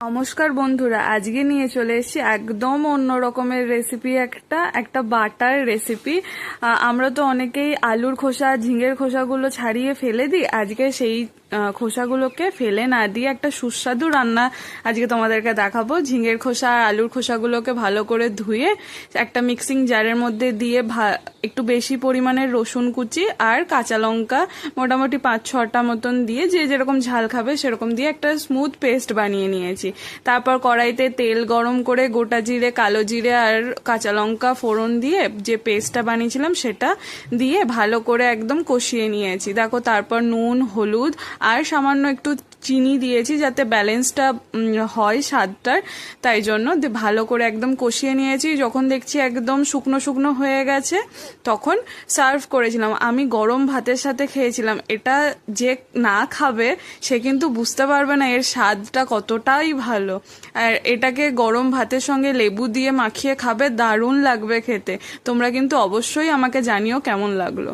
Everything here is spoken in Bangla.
নমস্কার বন্ধুরা, আজকে নিয়ে চলে এসেছি একদম অন্য রকমের রেসিপি। একটা বাটার রেসিপি। আমরা তো অনেকেই আলুর খোসা, ঝিঙের খোসাগুলো ছাড়িয়ে ফেলে দিই। আজকে সেই খোসাগুলোকে ফেলে না দিয়ে একটা সুস্বাদু রান্না আজকে তোমাদেরকে দেখাবো। ঝিঙের খোসা আর আলুর খোসাগুলোকে ভালো করে ধুয়ে একটা মিক্সিং জারের মধ্যে দিয়ে একটু বেশি পরিমাণের রসুন কুচি আর কাঁচা লঙ্কা মোটামুটি 5-6টা মতন দিয়ে, যে যেরকম ঝাল খাবে সেরকম দিয়ে একটা স্মুথ পেস্ট বানিয়ে নিয়েছি। তারপর কড়াইতে তেল গরম করে গোটা জিরে, কালো জিরে আর কাঁচা লঙ্কা ফোড়ন দিয়ে যে পেস্টটা বানিয়েছিলাম সেটা দিয়ে ভালো করে একদম কষিয়ে নিয়েছি। দেখো, তারপর নুন, হলুদ আর সামান্য একটু চিনি দিয়েছি যাতে ব্যালেন্সটা হয় স্বাদটার, তাই জন্য ভালো করে একদম কষিয়ে নিয়েছি। যখন দেখছি একদম শুকনো শুকনো হয়ে গেছে তখন সার্ভ করেছিলাম। আমি গরম ভাতের সাথে খেয়েছিলাম। এটা যে না খাবে সে কিন্তু বুঝতে পারবে না এর স্বাদটা কতটাই ভালো। আর এটাকে গরম ভাতের সঙ্গে লেবু দিয়ে মাখিয়ে খাবে, দারুণ লাগবে খেতে। তোমরা কিন্তু অবশ্যই আমাকে জানিও কেমন লাগলো।